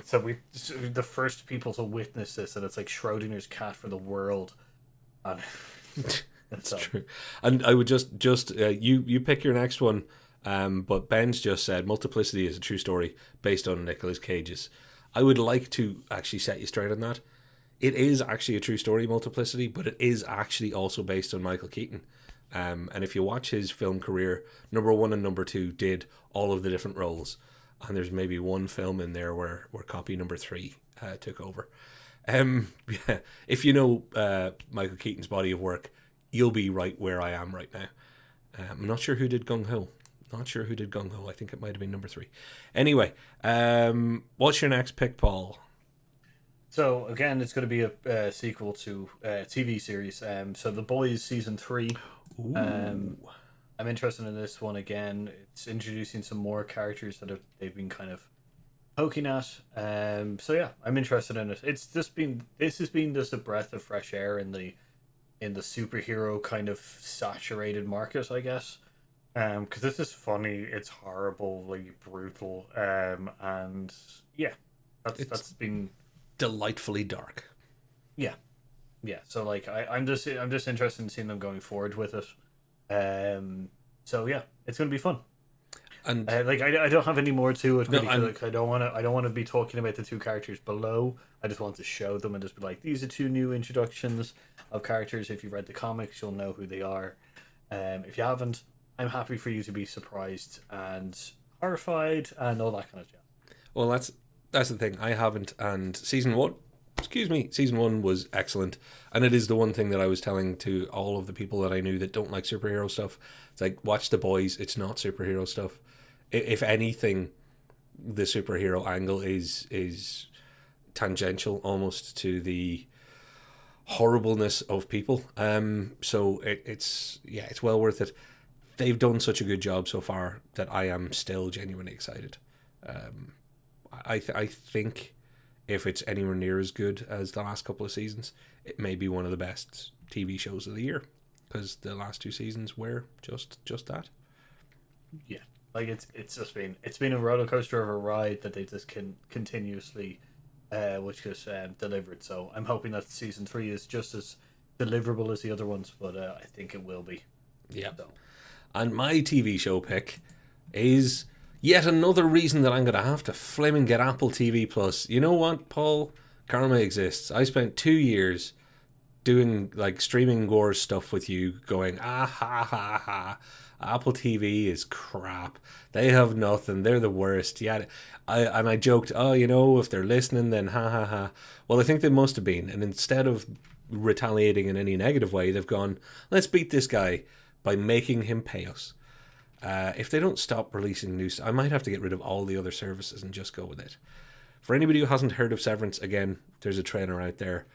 so the first people to witness this, and it's like Schrodinger's cat for the world. And It's so true. And I would just you pick your next one. But Ben's just said Multiplicity is a true story based on Nicolas Cage's. I would like to actually set you straight on that. It is actually a true story, Multiplicity, but it is actually also based on Michael Keaton. And if you watch his film career, number one and number two did all of the different roles. And there's maybe one film in there where copy number three took over. Yeah, if you know Michael Keaton's body of work, you'll be right where I am right now. I'm not sure who did Gung Ho. Not sure who did Gung Ho. I think it might have been number three. Anyway, what's your next pick, Paul? So again, it's going to be a sequel to a TV series. So The Boys season 3. Ooh. I'm interested in this one again. It's introducing some more characters that they've been kind of poking at. So yeah, I'm interested in it. This has been just a breath of fresh air in the superhero kind of saturated market, I guess. Because this is funny, it's horrible, like brutal, and yeah, that's been Delightfully dark. yeah, yeah. So like I'm just interested in seeing them going forward with it. So yeah, it's gonna be fun. And Like I don't have any more to it. no, Really, like, I don't want to be talking about the two characters below. I just want to show them and just be like, these are two new introductions of characters. If you've read the comics, you'll know who they are. If you haven't, I'm happy for you to be surprised and horrified and all that kind of jazz. well, that's the thing. I haven't, and season one was excellent, and it is the one thing that I was telling to all of the people that I knew that don't like superhero stuff. It's like, watch The Boys. It's not superhero stuff. If anything, the superhero angle is tangential almost to the horribleness of people. So it's well worth it. They've done such a good job so far that I am still genuinely excited. I think if it's anywhere near as good as the last couple of seasons, it may be one of the best TV shows of the year, because the last two seasons were just that. Yeah, like it's been a roller coaster of a ride that they just can continuously, which is delivered. So I'm hoping that season 3 is just as deliverable as the other ones, but I think it will be. Yeah. So. And my TV show pick is yet another reason that I'm going to have to flaming get Apple TV Plus. You know what, Paul? Karma exists. I spent 2 years doing like streaming wars stuff with you, going, ah ha ha ha. Apple TV is crap. They have nothing. They're the worst. Yeah, I joked, oh, if they're listening, then ha ha ha. Well, I think they must have been. And instead of retaliating in any negative way, they've gone, let's beat this guy by making him pay us. If they don't stop releasing news, I might have to get rid of all the other services and just go with it. For anybody who hasn't heard of Severance, again, there's a trainer out there.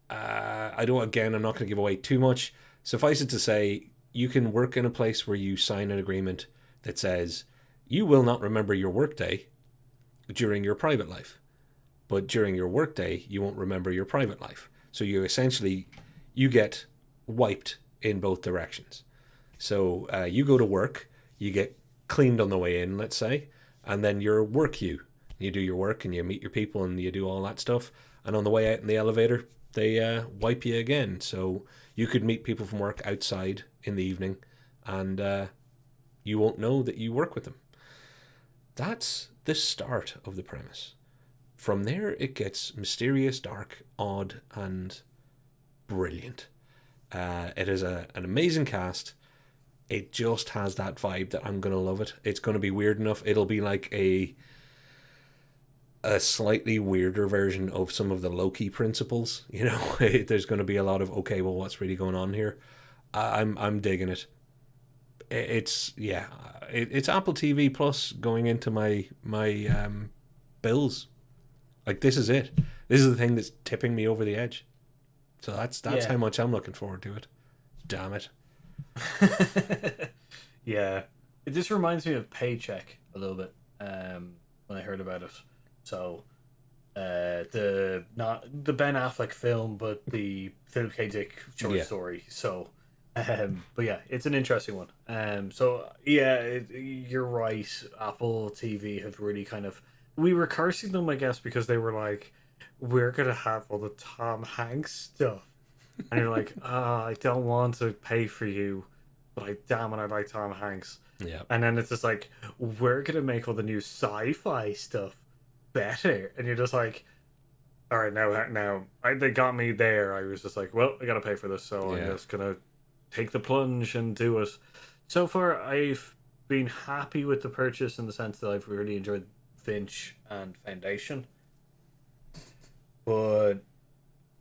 I'm not going to give away too much. Suffice it to say, you can work in a place where you sign an agreement that says you will not remember your workday during your private life, but during your workday, you won't remember your private life. So you get wiped in both directions. So you go to work, you get cleaned on the way in, let's say, and then your work you do your work and you meet your people and you do all that stuff. And on the way out in the elevator, they wipe you again. So you could meet people from work outside in the evening and you won't know that you work with them. That's the start of the premise. From there, it gets mysterious, dark, odd, and brilliant. It is an amazing cast. it just has that vibe that I'm gonna love it. It's gonna be weird enough. It'll be like a slightly weirder version of some of the Loki principles. You know, there's going to be a lot of okay, well, what's really going on here? I'm digging it. It's yeah, it's Apple TV Plus going into my bills. Like this is it. This is the thing that's tipping me over the edge. So that's how much I'm looking forward to it. Damn it. Yeah, it just reminds me of Paycheck a little bit. When I heard about it. So, not the Ben Affleck film, but the Philip K. Dick short story. So, but yeah, it's an interesting one. So yeah, you're right. Apple TV have really kind of we were cursing them, I guess, because they were like, we're gonna have all the Tom Hanks stuff, and you're like, I don't want to pay for you, but damn it, I like Tom Hanks. Yeah. And then it's just like, we're gonna make all the new sci-fi stuff better, and you're just like, all right, now they got me there. I was just like, well, I gotta pay for this, so I'm just gonna take the plunge and do it. So far, I've been happy with the purchase in the sense that I've really enjoyed Finch and Foundation. But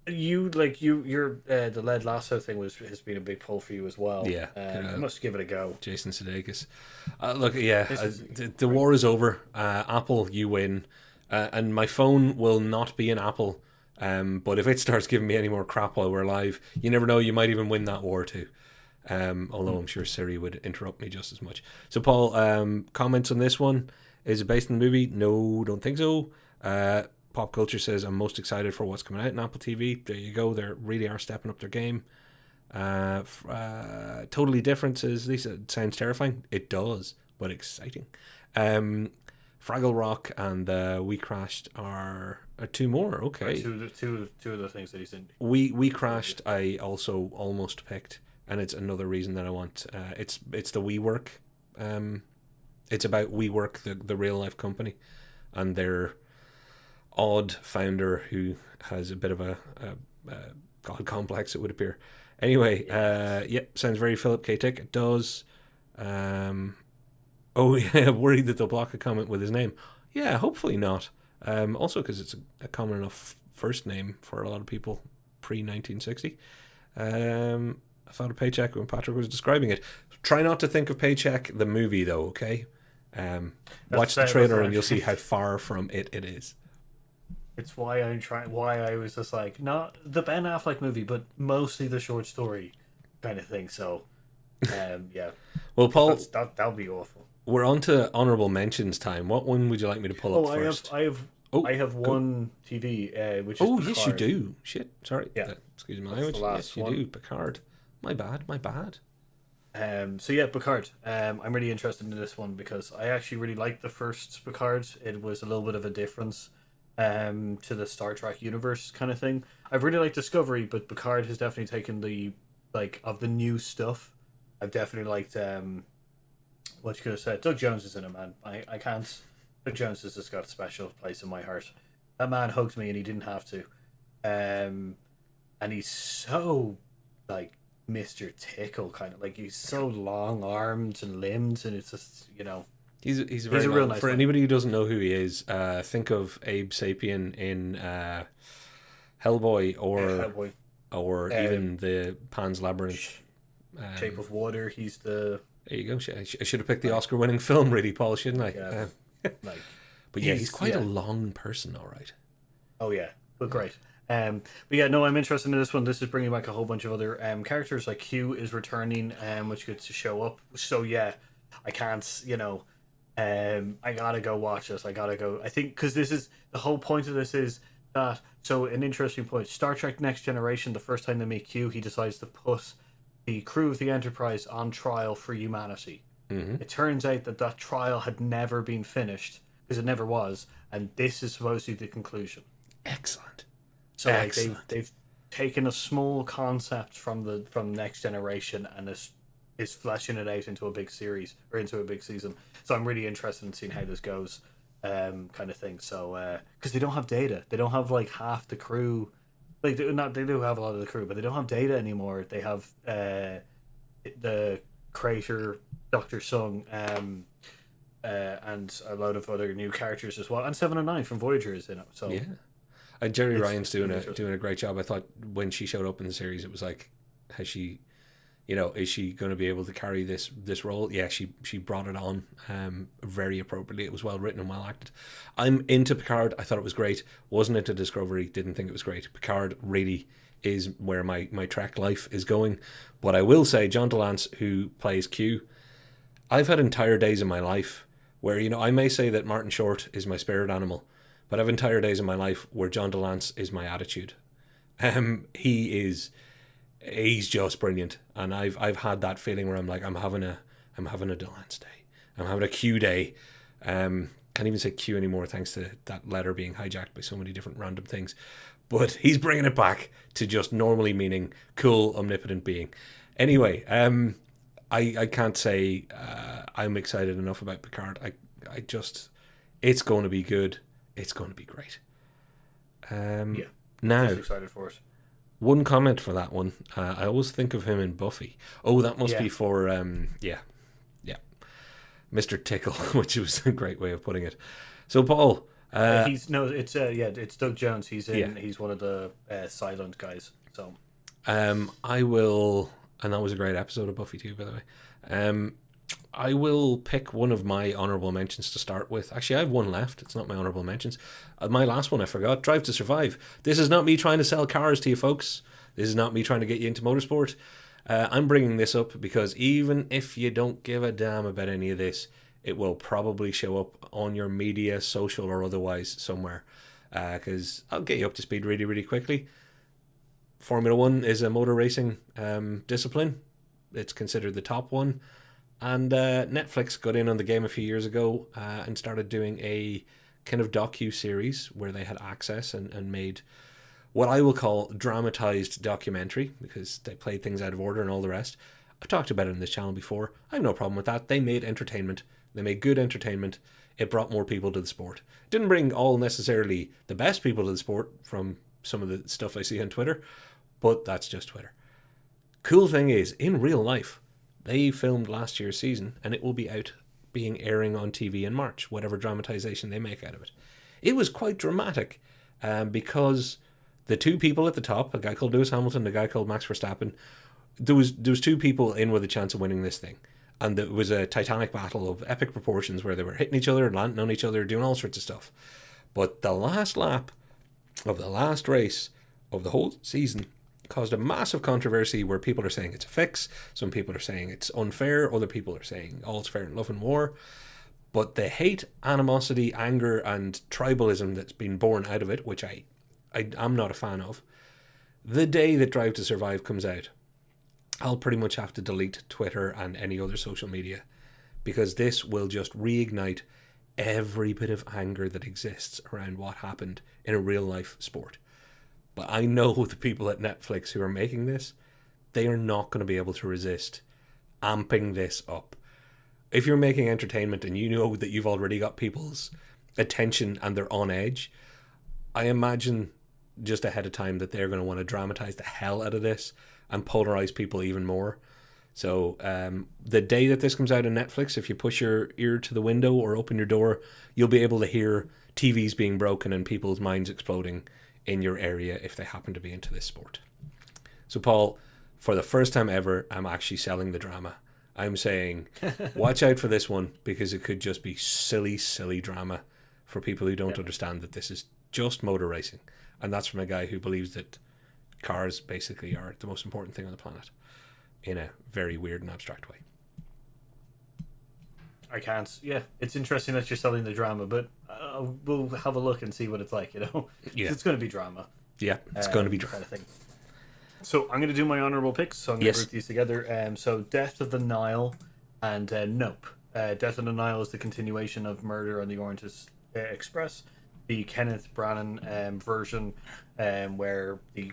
your the Led Lasso thing has been a big pull for you as well. Yeah, I must give it a go. Jason Sudeikis. Look, the war is over. Apple, you win, and my phone will not be an Apple. But if it starts giving me any more crap while we're live, you never know. You might even win that war too. Although I'm sure Siri would interrupt me just as much. So, Paul, comments on this one? Is it based on the movie? No, don't think so. Popculture says, I'm most excited for what's coming out in Apple TV. There you go. They really are stepping up their game. Totally different, says Lisa. It sounds terrifying. It does, but exciting. Fraggle Rock and We Crashed are two more. Okay. Two of the things that he's in. We Crashed, I also almost picked, and it's another reason that I want. It's the WeWork. It's about WeWork, the real life company, and their odd founder who has a bit of a god complex, it would appear. Anyway, sounds very Philip K. Dick. It does. Worried that they'll block a comment with his name. Yeah, hopefully not. Also because it's a common enough first name for a lot of people pre-1960. I thought of Paycheck when Patrick was describing it. Try not to think of Paycheck the movie though, okay? Watch the trailer and you'll see how far from it is. It's why I was just like, not the Ben Affleck movie, but mostly the short story kind of thing. So, yeah. Well, Paul, that'll be awful. We're on to honorable mentions time. What one would you like me to pull up first? I have one TV, which is Picard. Yes, you do. Shit, sorry. Yeah. Excuse my language. Yes, you do. Picard. My bad. So yeah, Picard. I'm really interested in this one because I actually really liked the first Picard. It was a little bit of a difference to the Star Trek universe kind of thing. I've really liked Discovery, but Picard has definitely taken of the new stuff. I've definitely liked what you could have said. Doug Jones is in it, man. I can't. Doug Jones has just got a special place in my heart. That man hugged me and he didn't have to. And he's so like Mr. Tickle, kind of like he's so long armed and limbed, and it's just he's a real nice for man. Anybody who doesn't know who he is, think of Abe Sapien in Hellboy or even the Pan's Labyrinth. Shape of Water. He's the. There you go. I should have picked the Oscar-winning film, really, Paul, shouldn't I? Yeah. But yeah, he's quite a long person, all right. Oh yeah, but great. But yeah, no, I'm interested in this one. This is bringing back a whole bunch of other characters. Like Q is returning, which gets to show up. So yeah, I can't, I gotta go watch this. I gotta go. I think because this is the whole point of this is that. So an interesting point. Star Trek: Next Generation. The first time they meet Q, he decides to put the crew of the Enterprise on trial for humanity. Mm-hmm. It turns out that trial had never been finished because it never was, and this is supposed to be the conclusion. Excellent. So like, they've taken a small concept from Next Generation and is fleshing it out into a big series or into a big season. So I'm really interested in seeing how this goes, kind of thing. So because they don't have data, they don't have like half the crew. Like they do have a lot of the crew, but they don't have data anymore. They have the Crater, Doctor Sung, and a lot of other new characters as well. And 7 and 9 from Voyager is in it. So Yeah. And Jerry it's Ryan's doing really doing a great job. I thought when she showed up in the series, it was like, has she, is she going to be able to carry this role? Yeah, she brought it on very appropriately. It was well written and well acted. I'm into Picard. I thought it was great. Wasn't into Discovery. Didn't think it was great. Picard really is where my Trek life is going. But I will say, John DeLance, who plays Q, I've had entire days in my life where, I may say that Martin Short is my spirit animal, but I've entire days in my life where John DeLance is my attitude. He's just brilliant, and I've had that feeling where I'm like, I'm having a DeLance day, I'm having a Q day. Can't even say Q anymore thanks to that letter being hijacked by so many different random things. But he's bringing it back to just normally meaning cool, omnipotent being. Anyway, I can't say I'm excited enough about Picard. I just, it's going to be good. It's going to be great. yeah, Now, just excited for it. one comment for that one. I always think of him in Buffy. Oh, that must be for Mr. Tickle, which was a great way of putting it. So, Paul, it's Doug Jones. He's in. He's one of the silent guys. So, I will, and that was a great episode of Buffy too, by the way. I will pick one of my honourable mentions to start with. Actually, I have one left. It's not my honourable mentions. My last one I forgot. Drive to Survive. This is not me trying to sell cars to you folks. This is not me trying to get you into motorsport. I'm bringing this up because even if you don't give a damn about any of this, it will probably show up on your media, social or otherwise somewhere. Because I'll get you up to speed really, really quickly. Formula One is a motor racing discipline. It's considered the top one. And Netflix got in on the game a few years ago and started doing a kind of docu-series where they had access and made what I will call dramatized documentary, because they played things out of order and all the rest. I've talked about it on this channel before. I have no problem with that. They made entertainment. They made good entertainment. It brought more people to the sport. It didn't bring all necessarily the best people to the sport from some of the stuff I see on Twitter, but that's just Twitter. Cool thing is, in real life, they filmed last year's season and it will be airing on TV in March, whatever dramatization they make out of it. It was quite dramatic because the two people at the top, a guy called Lewis Hamilton and a guy called Max Verstappen, there was two people in with a chance of winning this thing. And it was a titanic battle of epic proportions where they were hitting each other, landing on each other, doing all sorts of stuff. But the last lap of the last race of the whole season caused a massive controversy where people are saying it's a fix, some people are saying it's unfair, other people are saying all's fair in love and war. But the hate, animosity, anger and tribalism that's been born out of it, which I'm not a fan of, the day that Drive to Survive comes out, I'll pretty much have to delete Twitter and any other social media, because this will just reignite every bit of anger that exists around what happened in a real life sport. But I know the people at Netflix who are making this, they are not going to be able to resist amping this up. If you're making entertainment and you know that you've already got people's attention and they're on edge, I imagine just ahead of time that they're going to want to dramatize the hell out of this and polarize people even more. So the day that this comes out on Netflix, if you push your ear to the window or open your door, you'll be able to hear TVs being broken and people's minds exploding in your area if they happen to be into this sport. So Paul, for the first time ever, I'm actually selling the drama. I'm saying watch out for this one, because it could just be silly, silly drama for people who don't understand that this is just motor racing. And that's from a guy who believes that cars basically are the most important thing on the planet in a very weird and abstract way. I can't. Yeah, it's interesting that you're selling the drama, but we'll have a look and see what it's like. Yeah, it's going to be drama. Yeah, it's going to be drama. Kind of thing. So I'm going to do my honourable picks. So I'm going to group these together. So Death of the Nile and Nope. Death of the Nile is the continuation of Murder on the Orient Express, the Kenneth Branagh version, where the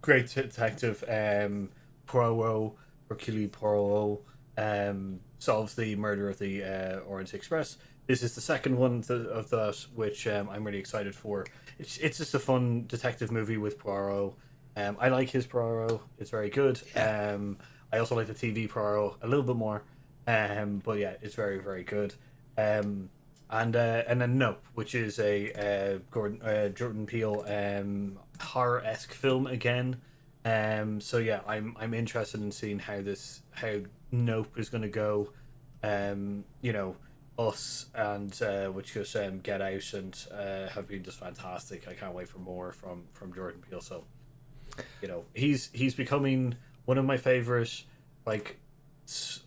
great detective Poirot, Hercule Poirot, solves the murder of the Orient Express. This is the second one of that, which I'm really excited for. It's just a fun detective movie with Poirot. I like his Poirot. It's very good. Yeah. I I also like the TV Poirot a little bit more. But yeah, it's very, very good. And then Nope, which is a Jordan Peele horror-esque film again. So yeah, I'm interested in seeing how Nope is going to go. You know, Us and which was Get Out and have been just fantastic. I can't wait for more from Jordan Peele. So you know, he's becoming one of my favorite like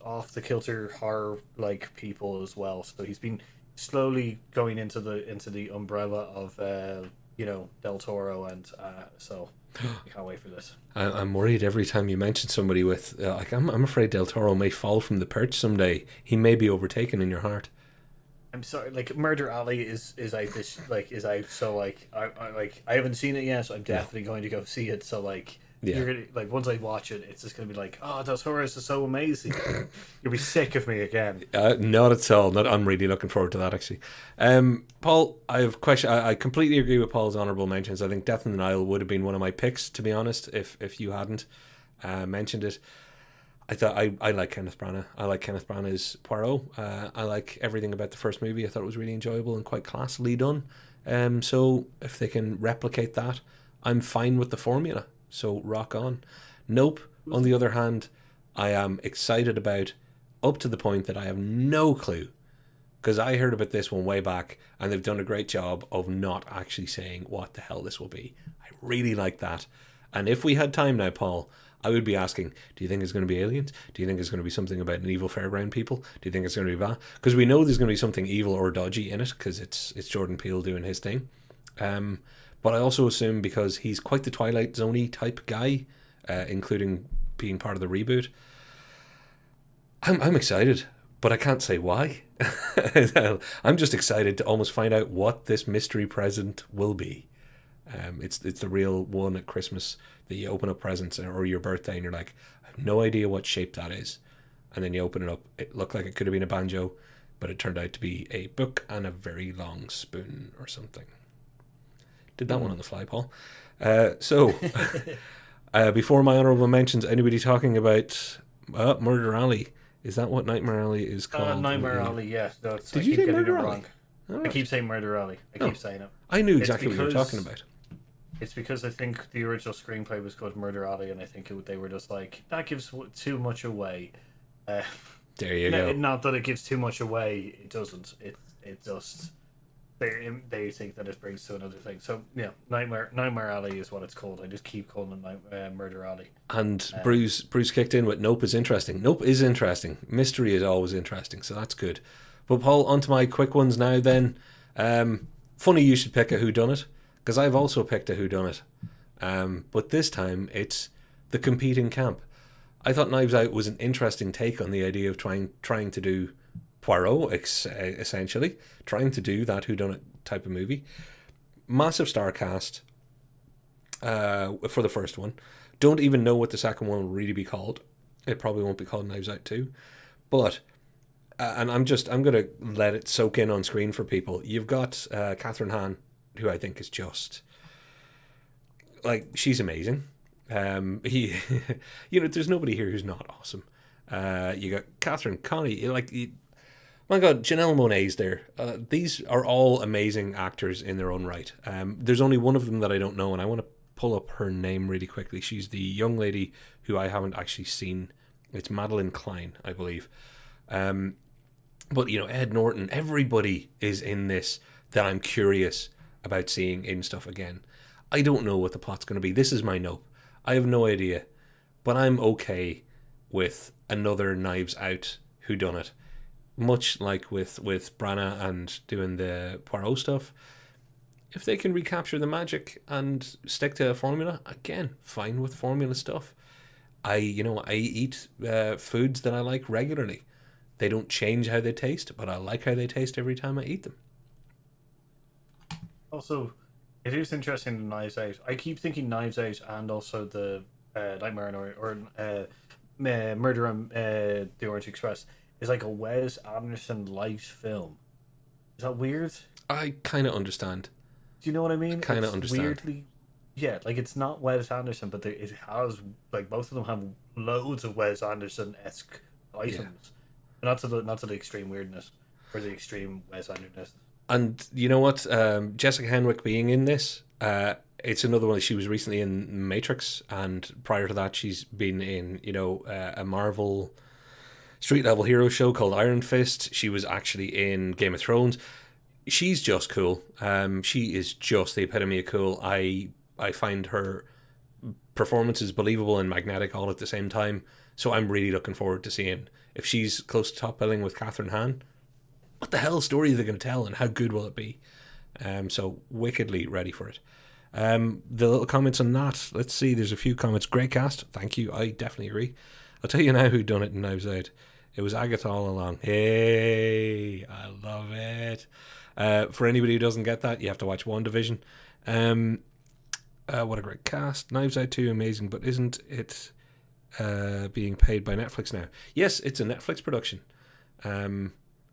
off the kilter horror like people as well. So he's been slowly going into the umbrella of you know, Del Toro, and so I can't wait for this. I'm worried every time you mention somebody with like I'm afraid Del Toro may fall from the perch someday. He may be overtaken in your heart. I'm sorry, like Murder Alley is out this like is out, so like I haven't seen it yet, so I'm definitely going to go see it. So like you're gonna, like once I watch it, it's just gonna be like, oh, those horrors are so amazing. You'll be sick of me again. Not at all. Not. I'm really looking forward to that actually. Paul, I have a question. I completely agree with Paul's honourable mentions. I think Death in the Nile would have been one of my picks, to be honest, if you hadn't mentioned it. I thought I like Kenneth Branagh. I like Kenneth Branagh's Poirot. I like everything about the first movie. I thought it was really enjoyable and quite classily done. So if they can replicate that, I'm fine with the formula. So rock on. Nope. On the other hand, I am excited about, up to the point that I have no clue, because I heard about this one way back and they've done a great job of not actually saying what the hell this will be. I really like that. And if we had time now, Paul, I would be asking, do you think it's going to be aliens? Do you think it's going to be something about an evil fairground people? Do you think it's going to be that? Because we know there's going to be something evil or dodgy in it, because it's Jordan Peele doing his thing. But I also assume because he's quite the Twilight Zone-y type guy, including being part of the reboot, I'm excited, but I can't say why. I'm just excited to almost find out what this mystery present will be. It's the real one at Christmas that you open up presents or your birthday and you're like, I have no idea what shape that is. And then you open it up, it looked like it could have been a banjo, but it turned out to be a book and a very long spoon or something. Did that one on the fly, Paul. So, before my honourable mentions, anybody talking about Murder Alley? Is that what Nightmare Alley is called? Nightmare Alley, yeah. No, Did you say Murder Alley? I keep saying Murder Alley. I keep saying it. I knew exactly what you were talking about. It's because I think the original screenplay was called Murder Alley, and I think they were just like, that gives too much away. There you go. Not that it gives too much away. It doesn't. It just they think that it brings to another thing. So yeah, Nightmare Alley is what it's called. I just keep calling it Murder Alley. And Bruce kicked in with Nope is interesting. Nope is interesting. Mystery is always interesting, so that's good. But Paul, onto my quick ones now then. Funny you should pick a whodunit, because I've also picked a whodunit. But this time it's the competing camp. I thought Knives Out was an interesting take on the idea of trying to do Poirot, essentially. Trying to do that whodunit type of movie. Massive star cast for the first one. Don't even know what the second one will really be called. It probably won't be called Knives Out 2. But... and I'm going to let it soak in on screen for people. You've got Catherine Hahn, who I think is just like, she's amazing. There's nobody here who's not awesome. You got Catherine Connie, my God, Janelle Monáe's there. These are all amazing actors in their own right. There's only one of them that I don't know, and I want to pull up her name really quickly. She's the young lady who I haven't actually seen. It's Madeline Klein, I believe. But, Ed Norton, everybody is in this that I'm curious about seeing in stuff again. I don't know what the plot's going to be. This is my nope. I have no idea. But I'm okay with another Knives Out whodunit. Much like with Branagh and doing the Poirot stuff. If they can recapture the magic and stick to a formula, again, fine with formula stuff. I eat foods that I like regularly. They don't change how they taste, but I like how they taste every time I eat them. Also, it is interesting in Knives Out. I keep thinking Knives Out and also the Nightmare or Murder on the Orient Express is like a Wes Anderson light film. Is that weird? I kind of understand. Do you know what I mean? I kind of understand. Weirdly, yeah, like it's not Wes Anderson, but it has like both of them have loads of Wes Anderson esque Yeah. items, not to the extreme weirdness or the extreme Wes Andersonness. And you know what? Jessica Henwick being in this, it's another one. She was recently in Matrix, and prior to that, she's been in a Marvel street level hero show called Iron Fist. She was actually in Game of Thrones. She's just cool. She is just the epitome of cool. I find her performances believable and magnetic all at the same time. So I'm really looking forward to seeing if she's close to top billing with Catherine Hahn. What the hell story are they going to tell, and how good will it be? So wickedly ready for it. The little comments on that. Let's see. There's a few comments. Great cast. Thank you. I definitely agree. I'll tell you now who done it in Knives Out. It was Agatha all along. Hey, I love it. For anybody who doesn't get that, you have to watch WandaVision. What a great cast. Knives Out 2, amazing, but isn't it being paid by Netflix now? Yes, it's a Netflix production.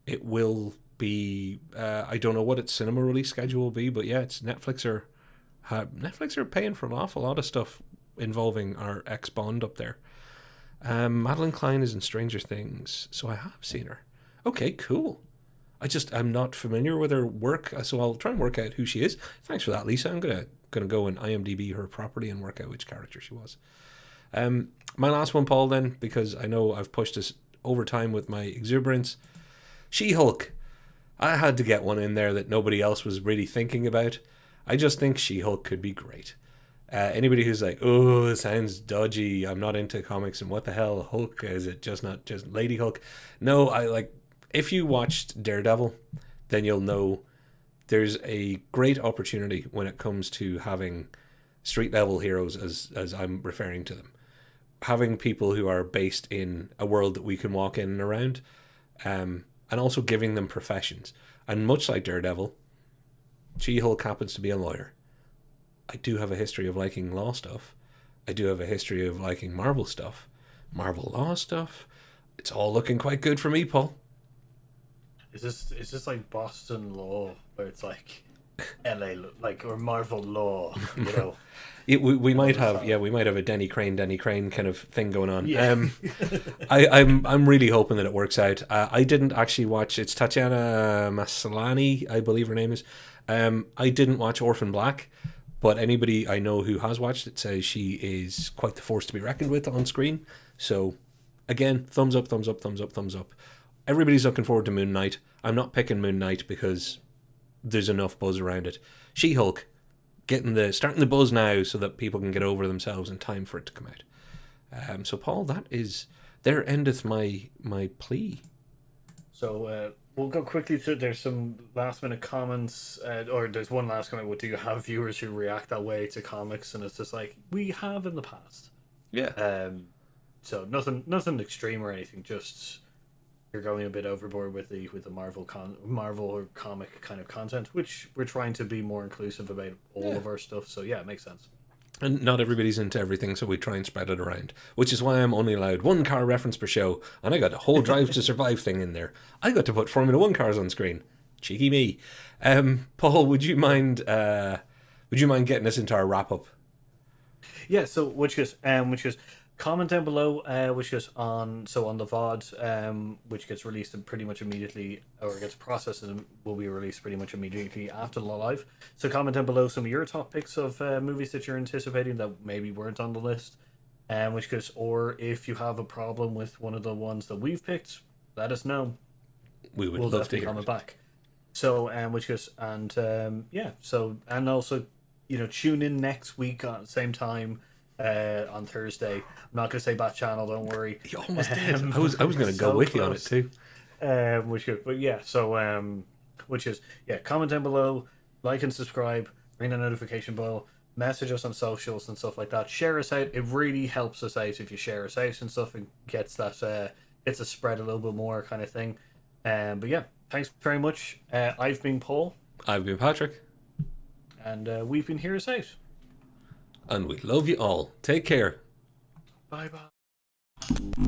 It will be. I don't know what its cinema release schedule will be, but yeah, it's Netflix are paying for an awful lot of stuff involving our ex Bond up there. Madeline Klein is in Stranger Things, so I have seen her. Okay, cool. I'm not familiar with her work, so I'll try and work out who she is. Thanks for that, Lisa. I'm gonna go and IMDb her properly and work out which character she was. My last one, Paul, then, because I know I've pushed this over time with my exuberance. She-Hulk. I had to get one in there that nobody else was really thinking about. I just think She-Hulk could be great. Anybody who's like, oh, it sounds dodgy, I'm not into comics, and what the hell, Hulk, is it just not just Lady Hulk? No, if you watched Daredevil, then you'll know there's a great opportunity when it comes to having street level heroes, as I'm referring to them. Having people who are based in a world that we can walk in and around, and also giving them professions. And much like Daredevil, She-Hulk happens to be a lawyer. I do have a history of liking law stuff. I do have a history of liking Marvel stuff. Marvel law stuff. It's all looking quite good for me, Paul. Is this like Boston law, where it's like LA, like, or Marvel law, you know? we might have a Denny Crane kind of thing going on. Yeah. I'm really hoping that it works out. I didn't actually watch. It's Tatiana Maslany, I believe her name is. I didn't watch Orphan Black, but anybody I know who has watched it says she is quite the force to be reckoned with on screen. So, again, thumbs up, thumbs up, thumbs up, thumbs up. Everybody's looking forward to Moon Knight. I'm not picking Moon Knight because there's enough buzz around it. She-Hulk, starting the buzz now so that people can get over themselves in time for it to come out. So Paul, there endeth my plea. So we'll go quickly through. There's some last minute comments, or there's one last comment. What do you have viewers who react that way to comics? And it's just like we have in the past. Yeah. So nothing extreme or anything. Just you're going a bit overboard with the Marvel or comic kind of content, which we're trying to be more inclusive about all of our stuff. So yeah, it makes sense. And not everybody's into everything, so we try and spread it around. Which is why I'm only allowed one car reference per show, and I got a whole Drive to Survive thing in there. I got to put Formula 1 cars on screen. Cheeky me. Paul, would you mind getting us into our wrap up? Yeah. So which is comment down below, which is on the VOD, which gets released pretty much immediately, or gets processed and will be released pretty much immediately after the live. So comment down below some of your top picks of movies that you're anticipating that maybe weren't on the list, or if you have a problem with one of the ones that we've picked, let us know. We'll love to hear comment back. So and also tune in next week at the same time. On Thursday. I'm not going to say Bat Channel, don't worry. You almost did. I was going to go with you on it too. Comment down below, like and subscribe, ring the notification bell, message us on socials and stuff like that. Share us out. It really helps us out if you share us out and stuff, and gets us spread a little bit more kind of thing. But yeah, thanks very much. I've been Paul. I've been Patrick. And we've been Hear Us Out. And we love you all. Take care. Bye bye.